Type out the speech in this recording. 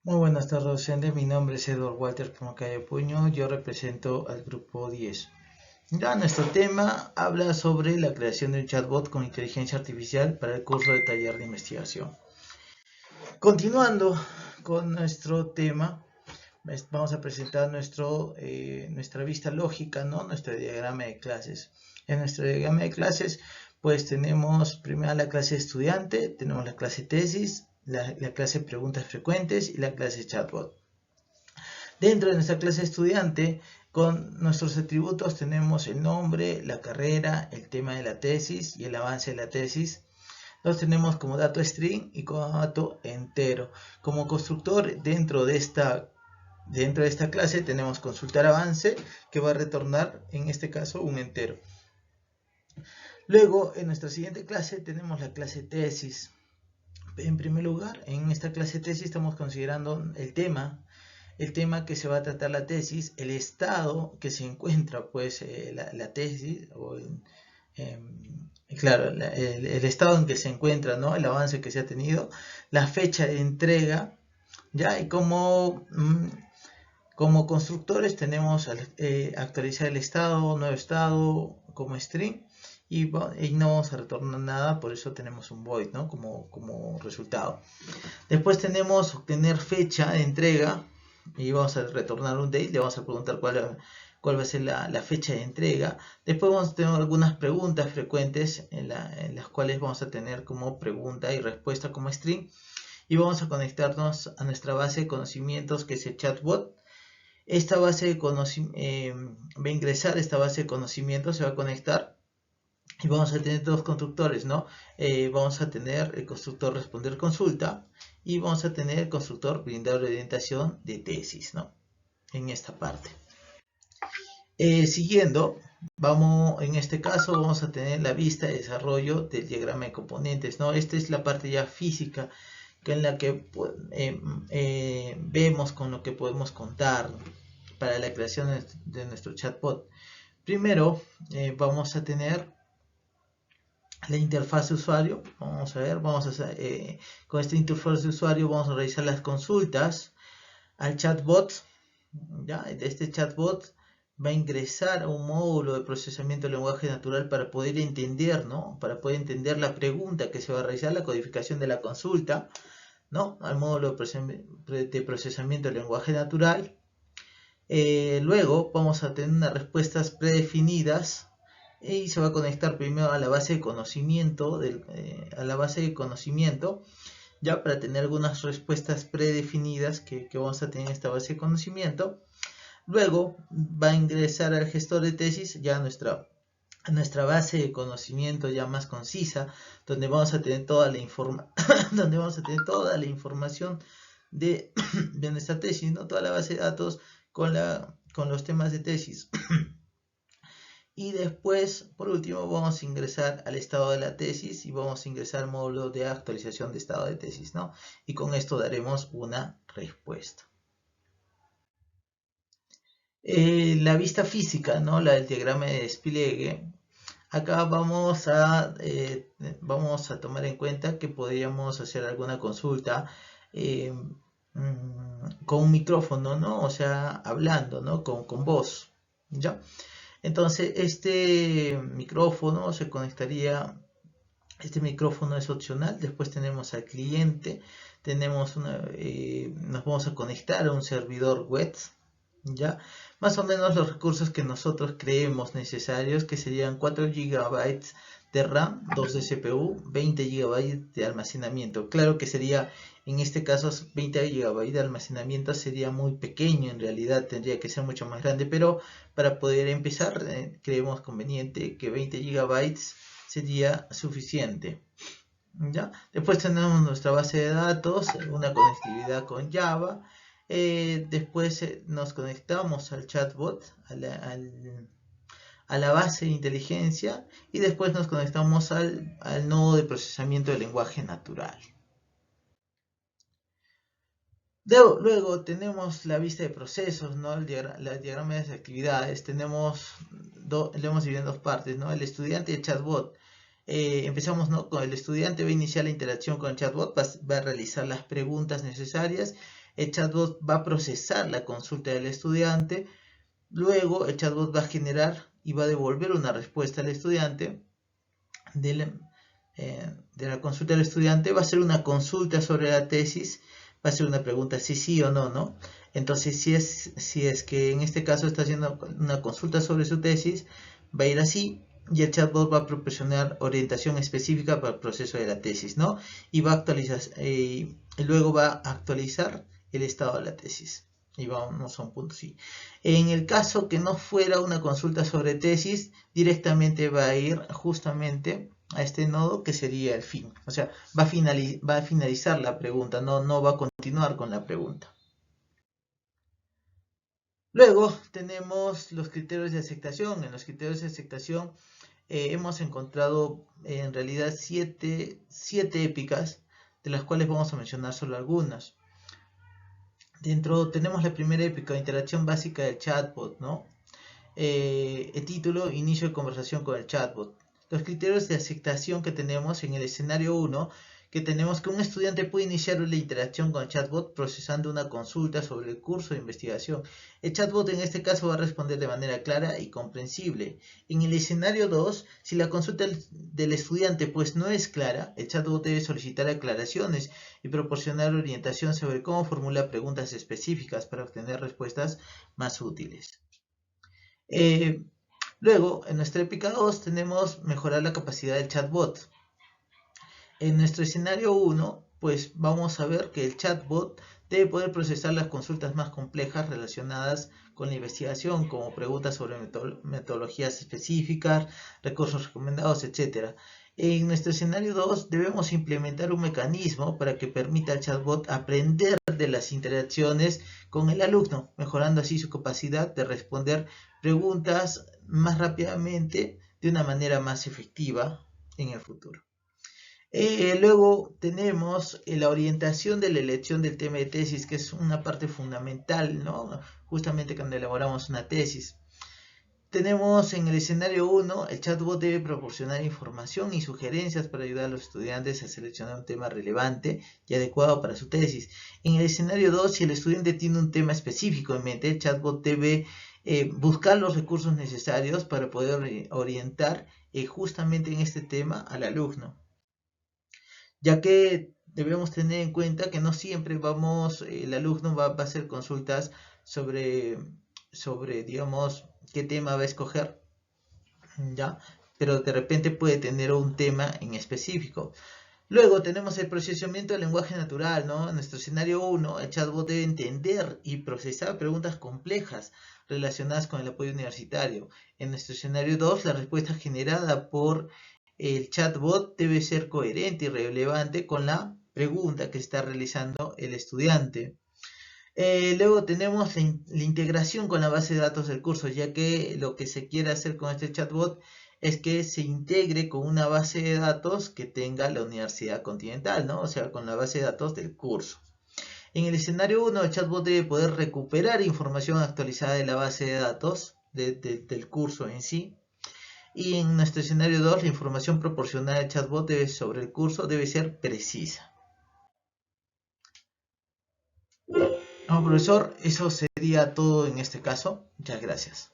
Muy buenas tardes, docente. Mi nombre es Edward Walter Pumacayo Puño. Yo represento al grupo 10. Ya nuestro tema habla sobre la creación de un chatbot con inteligencia artificial para el curso de taller de investigación. Continuando con nuestro tema, vamos a presentar nuestra vista lógica, ¿no? Nuestro diagrama de clases. En nuestro diagrama de clases, pues tenemos primero la clase estudiante, tenemos la clase tesis, la clase preguntas frecuentes y la clase chatbot. Dentro de nuestra clase estudiante, con nuestros atributos tenemos el nombre, la carrera, el tema de la tesis y el avance de la tesis. Los tenemos como dato string y como dato entero. Como constructor dentro de esta clase tenemos consultar avance, que va a retornar en este caso un entero. Luego, en nuestra siguiente clase tenemos la clase tesis. En primer lugar, en esta clase tesis estamos considerando el tema que se va a tratar la tesis, el estado que se encuentra pues la tesis, claro, el estado en que se encuentra, ¿no? El avance que se ha tenido, la fecha de entrega, ¿ya? Y como constructores tenemos actualizar el estado, nuevo estado como string, y no vamos a retornar nada, por eso tenemos un void, ¿no? Como resultado. Después tenemos obtener fecha de entrega y vamos a retornar un date, le vamos a preguntar cuál va a ser la fecha de entrega. Después vamos a tener algunas preguntas frecuentes en las cuales vamos a tener como pregunta y respuesta como string, y vamos a conectarnos a nuestra base de conocimientos, que es el chatbot. Esta base de va a ingresar esta base de conocimientos, se va a conectar y vamos a tener dos constructores, ¿no? Vamos a tener el constructor responder consulta y vamos a tener el constructor brindar orientación de tesis, ¿no? En esta parte. Siguiendo, en este caso vamos a tener la vista de desarrollo del diagrama de componentes, ¿no? Esta es la parte ya física, en la que vemos con lo que podemos contar para la creación de nuestro chatbot. Primero, vamos a tener la interfaz de usuario. Vamos a ver, con esta interfaz de usuario vamos a realizar las consultas al chatbot. ¿Ya? Este chatbot va a ingresar a un módulo de procesamiento de lenguaje natural para poder entender, ¿no? Para poder entender la pregunta que se va a realizar, la codificación de la consulta, ¿no? Al módulo de procesamiento de lenguaje natural. Luego vamos a tener unas respuestas predefinidas y se va a conectar primero a la base de conocimiento, ya para tener algunas respuestas predefinidas que vamos a tener en esta base de conocimiento. Luego va a ingresar al gestor de tesis ya a nuestra base de conocimiento ya más concisa, donde vamos a tener toda la información de nuestra tesis, ¿no? Toda la base de datos con los temas de tesis. Y después, por último, vamos a ingresar al estado de la tesis y vamos a ingresar al módulo de actualización de estado de tesis, ¿no? Y con esto daremos una respuesta. La vista física, ¿no? La del diagrama de despliegue. Acá vamos a tomar en cuenta que podríamos hacer alguna consulta con un micrófono, ¿no? O sea, hablando, ¿no? Con voz, ¿ya? Entonces, este micrófono es opcional. Después tenemos al cliente, nos vamos a conectar a un servidor web, ¿ya? Más o menos los recursos que nosotros creemos necesarios, que serían 4 GB de RAM, 2 de CPU, 20 GB de almacenamiento. Claro que sería, en este caso, 20 GB de almacenamiento sería muy pequeño, en realidad tendría que ser mucho más grande, pero para poder empezar, creemos conveniente que 20 GB sería suficiente, ¿ya? Después tenemos nuestra base de datos, una conectividad con Java. Después nos conectamos al chatbot, a la base de inteligencia, y después nos conectamos al nodo de procesamiento del lenguaje natural. Luego tenemos la vista de procesos, ¿no? El diagrama de actividades. Lo hemos dividido en dos partes, ¿no? El estudiante y el chatbot. Empezamos, ¿no? Con el estudiante va a iniciar la interacción con el chatbot, va a realizar las preguntas necesarias, el chatbot va a procesar la consulta del estudiante, luego el chatbot va a generar y va a devolver una respuesta al estudiante de la consulta del estudiante, va a ser una consulta sobre la tesis, va a ser una pregunta si sí o no, ¿no? Entonces, si es que en este caso está haciendo una consulta sobre su tesis, va a ir así, y el chatbot va a proporcionar orientación específica para el proceso de la tesis, ¿no? Y va a actualizar, y luego va a actualizar el estado de la tesis. Y vamos a un punto, sí. En el caso que no fuera una consulta sobre tesis, directamente va a ir justamente a este nodo que sería el fin. O sea, va a finalizar la pregunta, no va a continuar con la pregunta. Luego tenemos los criterios de aceptación. En los criterios de aceptación hemos encontrado en realidad siete épicas, de las cuales vamos a mencionar solo algunas. Dentro tenemos la primera épica, interacción básica del chatbot, ¿no? El título, inicio de conversación con el chatbot. Los criterios de aceptación que tenemos en el escenario 1, que tenemos que un estudiante puede iniciar la interacción con el chatbot procesando una consulta sobre el curso de investigación. El chatbot en este caso va a responder de manera clara y comprensible. En el escenario 2, si la consulta del estudiante pues no es clara, el chatbot debe solicitar aclaraciones y proporcionar orientación sobre cómo formular preguntas específicas para obtener respuestas más útiles. Luego, en nuestra épica 2 tenemos mejorar la capacidad del chatbot. En nuestro escenario 1, pues vamos a ver que el chatbot debe poder procesar las consultas más complejas relacionadas con la investigación, como preguntas sobre metodologías específicas, recursos recomendados, etc. En nuestro escenario 2 debemos implementar un mecanismo para que permita al chatbot aprender de las interacciones con el alumno, mejorando así su capacidad de responder preguntas más rápidamente de una manera más efectiva en el futuro. Luego tenemos la orientación de la elección del tema de tesis, que es una parte fundamental, ¿no? Justamente cuando elaboramos una tesis. Tenemos en el escenario 1, el chatbot debe proporcionar información y sugerencias para ayudar a los estudiantes a seleccionar un tema relevante y adecuado para su tesis. En el escenario 2, si el estudiante tiene un tema específico en mente, el chatbot debe buscar los recursos necesarios para poder orientar justamente en este tema al alumno, ya que debemos tener en cuenta que no siempre el alumno va a hacer consultas sobre, digamos, qué tema va a escoger, ¿ya? Pero de repente puede tener un tema en específico. Luego tenemos el procesamiento del lenguaje natural, ¿no? En nuestro escenario 1, el chatbot debe entender y procesar preguntas complejas relacionadas con el apoyo universitario. En nuestro escenario 2, la respuesta generada por el chatbot debe ser coherente y relevante con la pregunta que está realizando el estudiante. Luego tenemos la integración con la base de datos del curso, ya que lo que se quiere hacer con este chatbot es que se integre con una base de datos que tenga la Universidad Continental, ¿no? O sea, con la base de datos del curso. En el escenario 1, el chatbot debe poder recuperar información actualizada de la base de datos del curso en sí. Y en nuestro escenario 2, la información proporcionada al chatbot sobre el curso debe ser precisa. Bueno, profesor, eso sería todo en este caso. Muchas gracias.